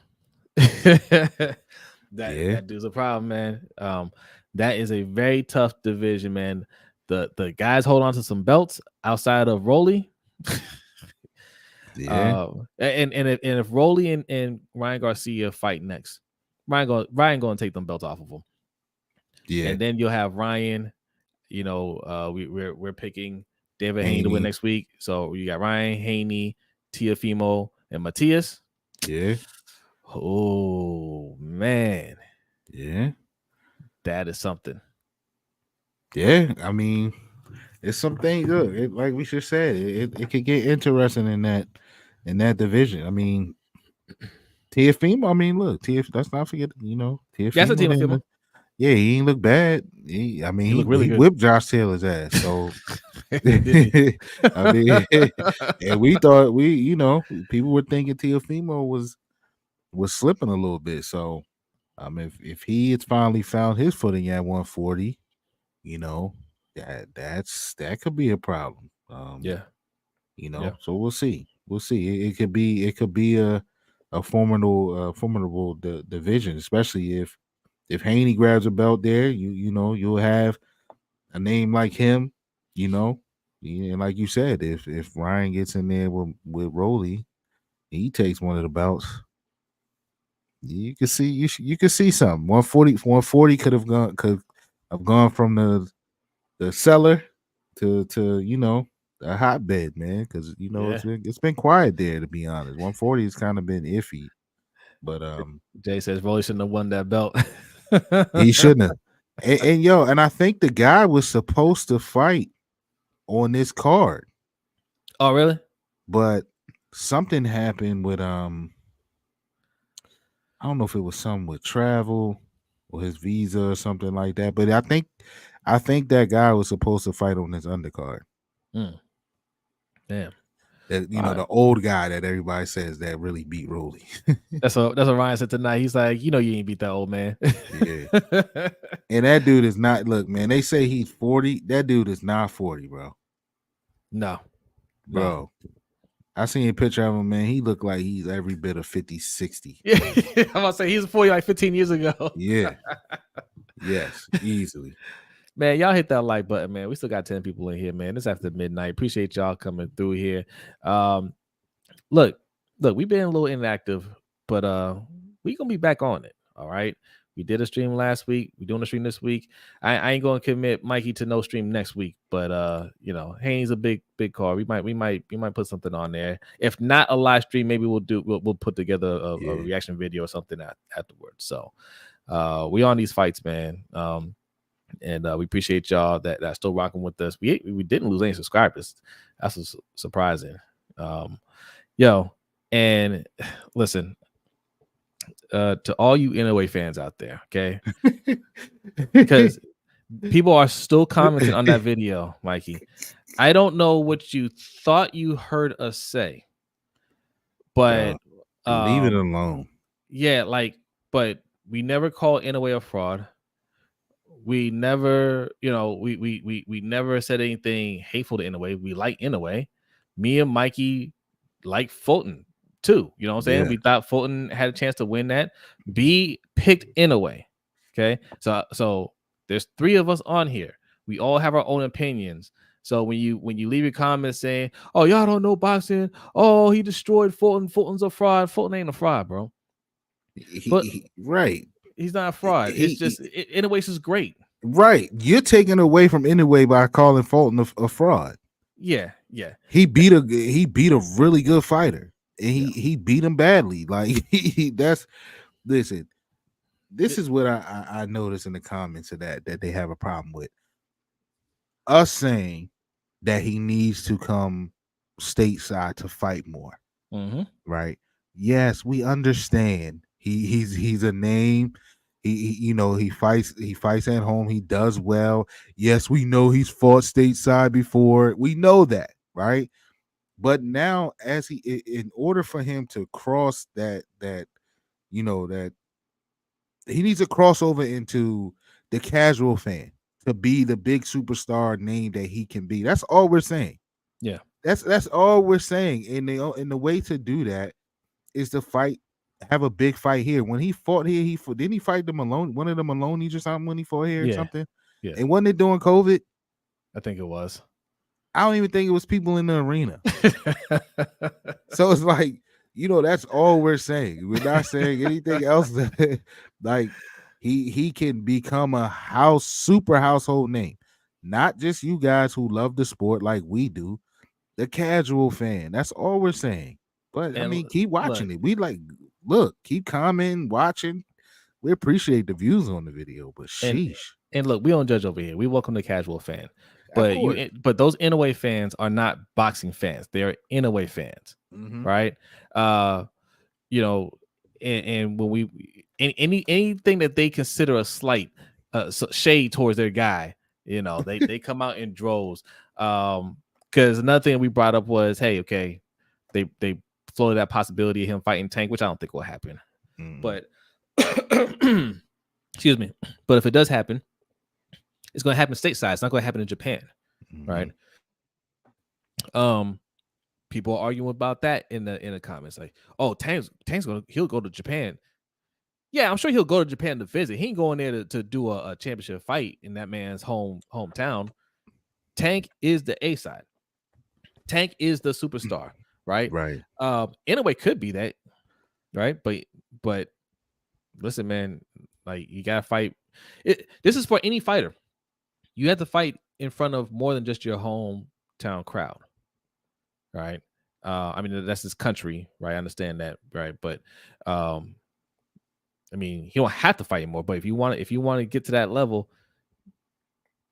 that dude's a problem, man. That is a very tough division, man. The guys hold on to some belts outside of Rolly. Yeah. And if Rolly and Ryan Garcia fight next, Ryan going to take them belts off of them. Yeah. And then you'll have Ryan. We're picking David Haney to win next week. So you got Ryan, Haney, Teofimo, and Matias. Yeah. Oh man. Yeah. That is something. Yeah, I mean, it's something good. Like we just said, it could get interesting in that division. I mean, Teofimo. I mean, look, let's not forget. Teofimo. That's a Teofimo. Yeah, he ain't look bad. He really good. Whipped Josh Taylor's ass. So, I mean, and we thought people were thinking Teofimo was slipping a little bit. So, if he had finally found his footing at 140, that could be a problem. So we'll see. It could be a formidable division, especially if Haney grabs a belt there. You'll have a name like him. And like you said, if Ryan gets in there with Rolly, he takes one of the belts. You can see something. 140 could have gone from the cellar to a hotbed, man, because it's been quiet there, to be honest. 140 has kind of been iffy, but Jay says Rolly shouldn't have won that belt. He shouldn't have. And I think the guy was supposed to fight on this card. Oh, really? But something happened with I don't know if it was something with travel or his visa or something like that. But I think that guy was supposed to fight on this undercard. Damn. That, the old guy that everybody says that really beat Rolly. That's what Ryan said tonight. He's like, you ain't beat that old man. Yeah. And that dude is not. Look, man. They say he's 40. That dude is not 40, bro. No, bro. I seen a picture of him, man. He looked like he's every bit of 50, 60. Yeah, I'm about to say he's 40 like 15 years ago. Yeah. Yes, easily. Man, y'all hit that like button, man. We still got 10 people in here, man. It's after midnight. Appreciate y'all coming through here. Look, we've been a little inactive, but we gonna be back on it. All right. We did a stream last week. We're doing a stream this week. I ain't gonna commit Mikey to no stream next week, but Haney's a big card. We might put something on there. If not a live stream, maybe we'll put together a reaction video or something afterwards. So we on these fights, man. And we appreciate y'all that still rocking with us. We didn't lose any subscribers. That's surprising. And listen, to all you NOA fans out there, okay? Because people are still commenting on that video, Mikey. I don't know what you thought you heard us say, but leave it alone. Yeah, but we never call NOA a fraud. We never, we never said anything hateful to NOA. We like NOA. Me and Mikey like Fulton too. You know what I'm saying? Yeah. We thought Fulton had a chance to win that. B picked NOA. Okay. So there's 3 of us on here. We all have our own opinions. So when you leave your comments saying, "Oh, y'all don't know boxing. Oh, he destroyed Fulton. Fulton's a fraud." Fulton ain't a fraud, bro. Right. He's not a fraud. It's just NOA's is great. Right. You're taking away from NOA by calling Fulton a fraud. Yeah. He beat a really good fighter. And he beat him badly. Like listen, this is what I noticed in the comments of that they have a problem with us saying that he needs to come stateside to fight more. Mm-hmm. Right? Yes, we understand. He's a name. He fights at home. He does well. Yes, we know he's fought stateside before. We know that, right? But now, in order for him to cross that he needs to cross over into the casual fan to be the big superstar name that he can be. That's all we're saying. Yeah. That's all we're saying. And the way to do that is to have a big fight here. When he fought here, didn't he fight one of the Maloney's or something when he fought here or Yeah. something? Yeah. And wasn't it during COVID? I think it was. I don't even think it was people in the arena. So it's like, that's all we're saying. We're not saying anything else. Like he can become a super household name. Not just you guys who love the sport like we do, the casual fan. That's all we're saying. But I mean, keep watching it. We keep commenting, watching. We appreciate the views on the video, but sheesh. And look, we don't judge over here. We welcome the casual fan. But those in-away fans are not boxing fans. They're in-away fans, right? And when anything that they consider a slight shade towards their guy, they come out in droves. Because another thing we brought up was, hey, okay, they floated that possibility of him fighting Tank, which I don't think will happen. But excuse me. But if it does happen, it's going to happen stateside. It's not going to happen in Japan, right? People are arguing about that in the comments, like, oh, he'll go to Japan. Yeah, I'm sure he'll go to Japan to visit. He ain't going there to do a championship fight in that man's hometown. Tank is the A side. Tank is the superstar, right? Right. In a way, could be that, right? But listen, man, like, you gotta fight. This is for any fighter. You have to fight in front of more than just your hometown crowd, right? I mean, that's his country, right? I understand that, right? But I mean, he don't have to fight anymore. But if you want to get to that level,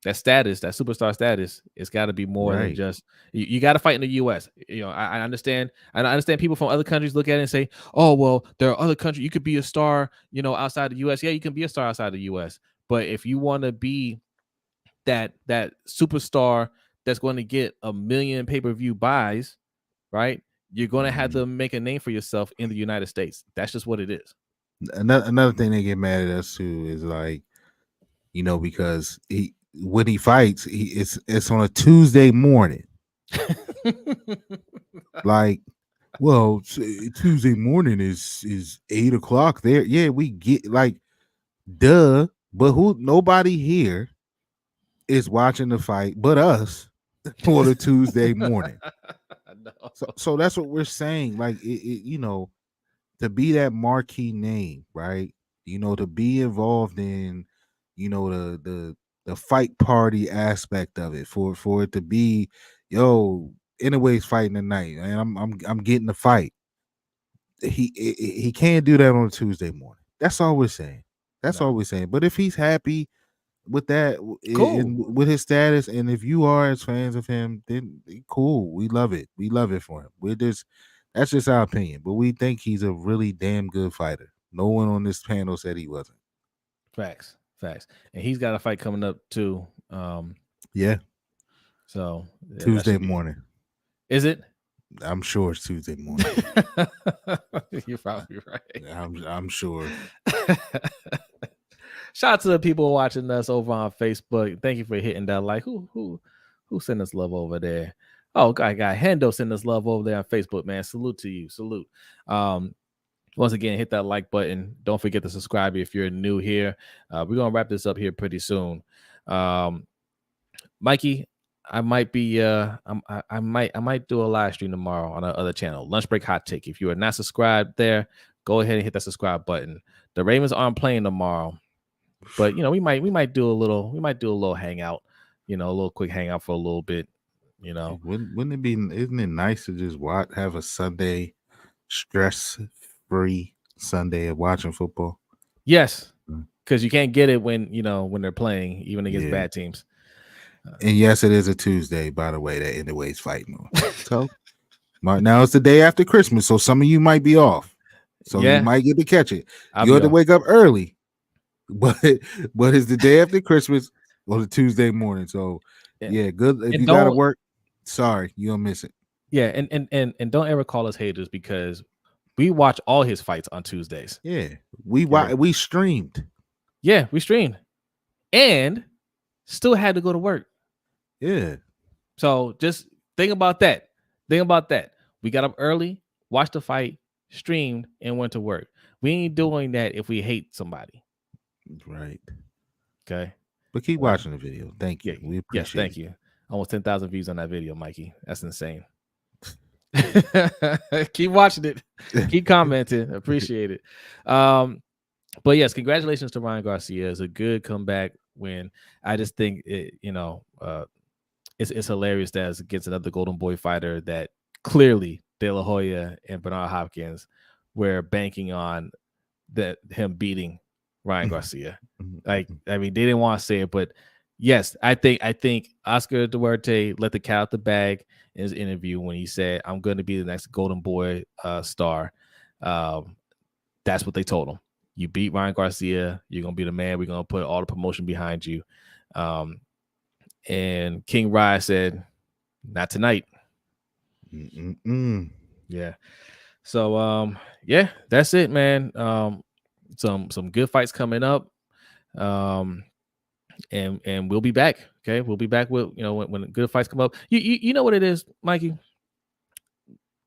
that status, that superstar status, it's got to be more than just you got to fight in the U.S. I understand. And I understand people from other countries look at it and say, "Oh, well, there are other countries. You could be a star, outside the U.S. Yeah, you can be a star outside the U.S. But if you want to be that superstar that's going to get 1 million pay-per-view buys, right? You're going to have to make a name for yourself in the United States. That's just what it is. Another thing they get mad at us too is like, because when he fights, it's on a Tuesday morning. Like, well, Tuesday morning is 8:00 there. Yeah, we get, like, duh. But nobody here is watching the fight but us for the Tuesday morning. So that's what we're saying. Like, to be that marquee name, right? To be involved in, the fight party aspect of it, for it to be, anyways, fighting tonight, and I'm getting the fight. He can't do that on a Tuesday morning. That's all we're saying. All we're saying. But if he's happy with that, cool, with his status, and if you are as fans of him, then cool. We love it. We love it for him. That's just our opinion. But we think he's a really damn good fighter. No one on this panel said he wasn't. Facts. And he's got a fight coming up too. Yeah. So Tuesday morning. Is it? I'm sure it's Tuesday morning. You're probably right. I'm sure. Shout out to the people watching us over on Facebook. Thank you for hitting that like. Who sent us love over there? Oh, I got Hendo send us love over there on Facebook, man. Salute to you. Salute. Once again, hit that like button. Don't forget to subscribe if you're new here. We're gonna wrap this up here pretty soon. Mikey, I might be I might do a live stream tomorrow on our other channel, Lunch Break Hot Take. If you are not subscribed there, go ahead and hit that subscribe button. The Ravens aren't playing tomorrow, but we might do a little hangout, a little quick hangout for a little bit. Wouldn't it be? Isn't it nice to just have a Sunday, stress-free Sunday of watching football? Yes, because you can't get it when when they're playing, even against Yeah. bad teams. And yes, it is a Tuesday, by the way, that Indaway's fighting on. So now it's the day after Christmas, so some of you might be off. So you Yeah, might get to catch it. I'll You be have to off. wake up early, but it's the day after Christmas or the Tuesday morning. So yeah, good. If And you gotta don't work, sorry, you'll miss it. yeah, and don't ever call us haters because we watch all his fights on Tuesdays. Yeah, Yeah. we streamed. Yeah, we streamed and still had to go to work. Yeah, So just think about that. Think about that. We got up early, watched the fight, streamed, and went to work. We ain't doing that if we hate somebody. right. Okay. But keep watching the video. Thank you. Yeah. We Yes, appreciate thank you. Almost 10,000 views on that video, Mikey. That's insane. Keep watching it. Keep commenting. Appreciate it. But yes, congratulations to Ryan Garcia. It's a good comeback win. I just think it's hilarious that it's against another Golden Boy fighter that clearly De La Hoya and Bernard Hopkins were banking on him beating Ryan Garcia. Like, I mean, they didn't want to say it, but yes, I think Oscar Duarte let the cat out the bag in his interview when he said, "I'm going to be the next Golden Boy star." That's what they told him. You beat Ryan Garcia, you're going to be the man. We're going to put all the promotion behind you. And King Rye said, "Not tonight." Yeah. So yeah, that's it, man. Some good fights coming up. And we'll be back. Okay, we'll be back with when good fights come up. You know what it is, Mikey.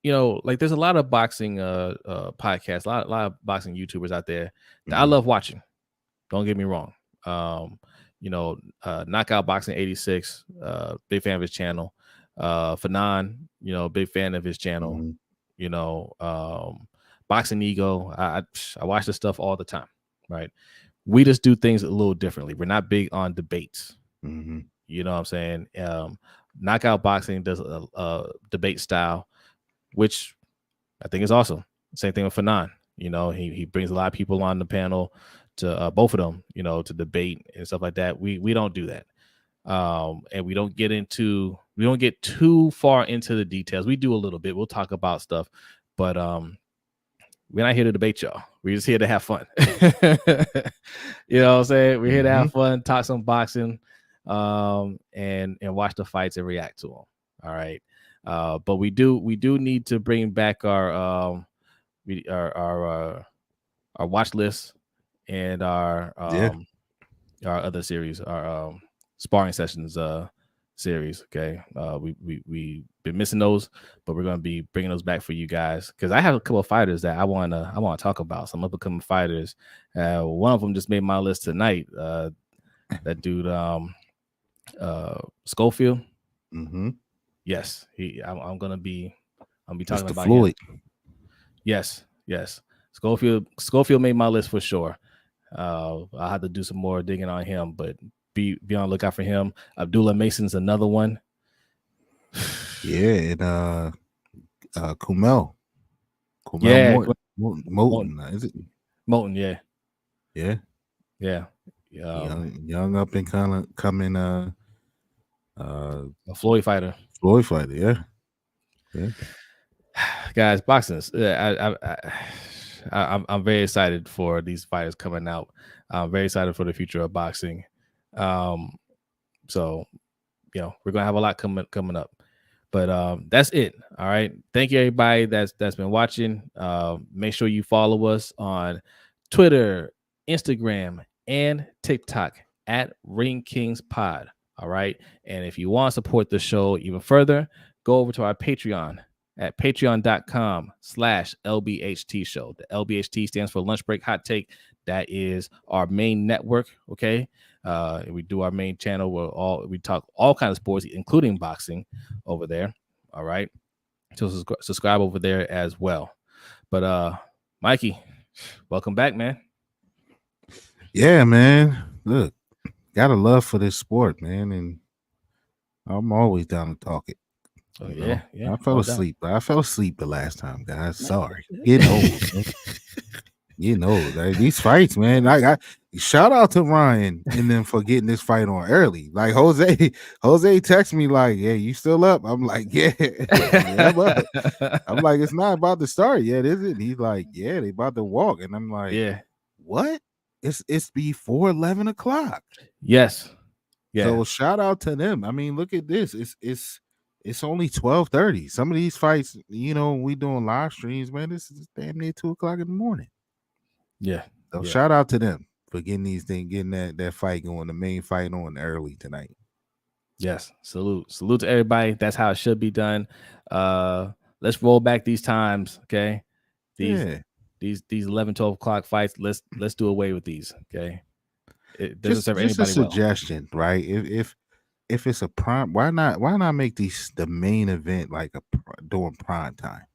Like there's a lot of boxing podcasts, a lot of boxing YouTubers out there that I love watching. Don't get me wrong. Knockout Boxing 86, big fan of his channel. Fanon, big fan of his channel. Boxing Ego. I watch this stuff all the time, right? We just do things a little differently. We're not big on debates. You know what I'm saying? Knockout Boxing does a debate style, which I think is awesome. Same thing with Fanon. He brings a lot of people on the panel to both of them, to debate and stuff like that. We don't do that. And we don't get too far into the details. We do a little bit. We'll talk about stuff, but we're not here to debate y'all. We're just here to have fun. You know what I'm saying? We're here to have fun, talk some boxing, and watch the fights and react to them. All right. But we do need to bring back our watch list and our other series, our sparring sessions series. Okay. We've been missing those, but we're going to be bringing those back for you guys because I have a couple of fighters that I want to talk about. Some up and coming fighters. One of them just made my list tonight. That dude, Schofield. Yes, I'm gonna be talking about Floyd. Him. Yes. Schofield made my list for sure. I'll have to do some more digging on him, but be on the lookout for him. Abdullah Mason's another one. Yeah, and Kumel. Yeah, Moulton. Is it Moulton? Yeah. Young up and kind of coming. A Floyd fighter. Yeah. Guys, boxing. I'm very excited for these fighters coming out. I'm very excited for the future of boxing. So, we're gonna have a lot coming up. But that's it. All right. Thank you, everybody that's been watching. Make sure you follow us on Twitter, Instagram, and TikTok at Ring Kings Pod. All right. And if you want to support the show even further, go over to our Patreon at patreon.com/LBHTShow. The LBHT stands for Lunch Break Hot Take. That is our main network. Okay. We do our main channel where we talk all kinds of sports, including boxing over there. All right. So subscribe over there as well. But Mikey, welcome back, man. Yeah, man. Look, got a love for this sport, man, and I'm always down to talk it. Oh, yeah. I fell asleep. I fell asleep the last time, guys. Sorry. Get old. These fights, man. I shout out to Ryan and them for getting this fight on early. Like Jose texts me like, "Yeah, you still up?" I'm like, "Yeah, yeah, I'm up." I'm like, "It's not about to start yet, is it?" He's like, "Yeah, they about to walk," and I'm like, Yeah. "What? It's before 11 o'clock." Yes. Yeah. So shout out to them. I mean, look at this. It's only 12:30. Some of these fights, we doing live streams, man. This is damn near 2 o'clock in the morning. Yeah. So Yeah. shout out to them for getting that fight going, the main fight on early tonight. Yes. Salute to everybody. That's how it should be done. Let's roll back these times. Okay. These 11, 12 o'clock fights. Let's do away with these. Okay. It doesn't serve just a anybody well. suggestion, right? If it's a prime, why not make the main event like during prime time?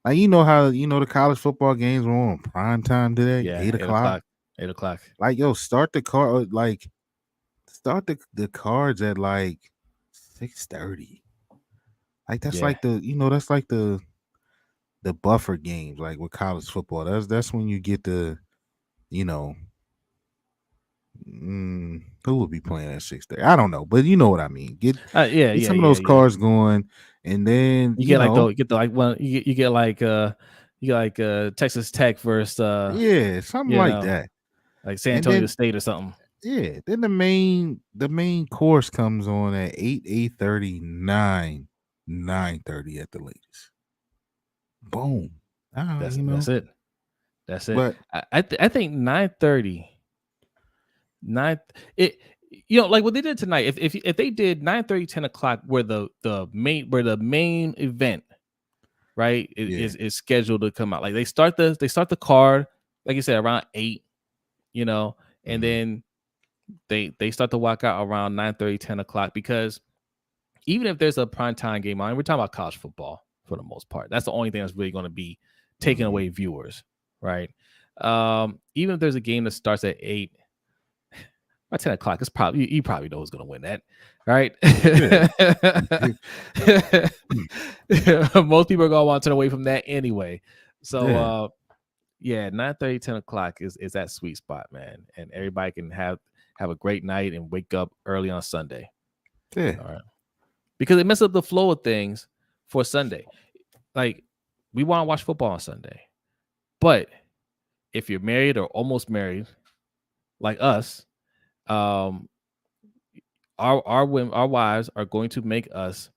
Like how the college football games were on prime time today, Yeah, 8 o'clock. 8 o'clock. Like start the card start the cards at like 6:30. Like that's like the buffer games, like with college football. That's when you get the who will be playing at 6:30? I don't know, but you know what I mean. Get some of those cards going, and then you get Texas Tech versus something like that, like San Antonio State or something. Yeah, then the main course comes on at 8:30, 9:30 at the latest. Boom. That's it. That's it. But I think 9:30. Like what they did tonight. If they did 9:30, 10 o'clock, where the main event, right, is scheduled to come out. Like they start the card, like you said, around 8, and then they start to walk out around 9:30, 10 o'clock, because even if there's a primetime game on, we're talking about college football for the most part. That's the only thing that's really going to be taking away viewers, right? Even if there's a game that starts at 8, by 10 o'clock, it's probably you probably know who's going to win that, right? Yeah. Most people are going to want to turn away from that anyway. So, 9:30, 10 o'clock is that sweet spot, man, and everybody can have a great night and wake up early on Sunday. Yeah. All right. Because it messes up the flow of things for Sunday. Like, we want to watch football on Sunday, but if you're married or almost married, like us, our wives are going to make us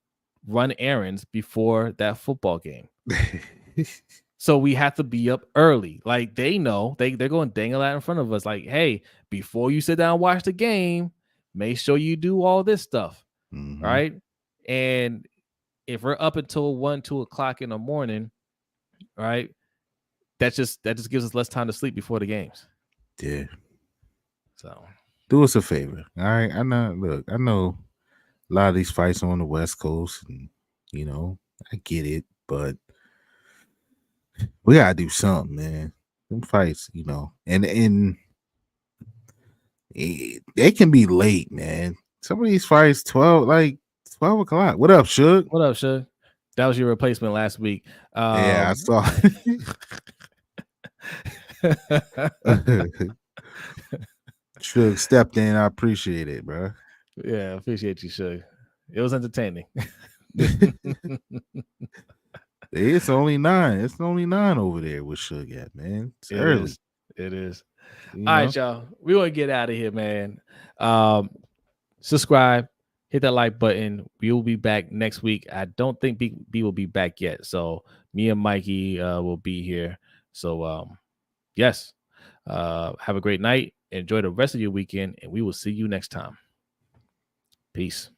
run errands before that football game. So we have to be up early. Like, they know they're going to dangle that in front of us. Like, hey, before you sit down and watch the game, make sure you do all this stuff, right? And if we're up until 1, 2 o'clock in the morning, right, that just gives us less time to sleep before the games. Yeah. So do us a favor, all right? I know a lot of these fights on the West Coast, and I get it, but we gotta do something, man. Them fights, and they can be late, man. Some of these fights 12 o'clock. What up, Suge? What up, Suge? That was your replacement last week. Yeah, I saw. Suge stepped in. I appreciate it, bro. Yeah, I appreciate you, Suge. It was entertaining. It's only 9. It's only 9 over there with Suge at, man. It's early. It is. All right, y'all. We want to get out of here, man. Subscribe, hit that like button. We will be back next week. I don't think B will be back yet. So me and Mikey will be here. So yes. Have a great night. Enjoy the rest of your weekend, and we will see you next time. Peace.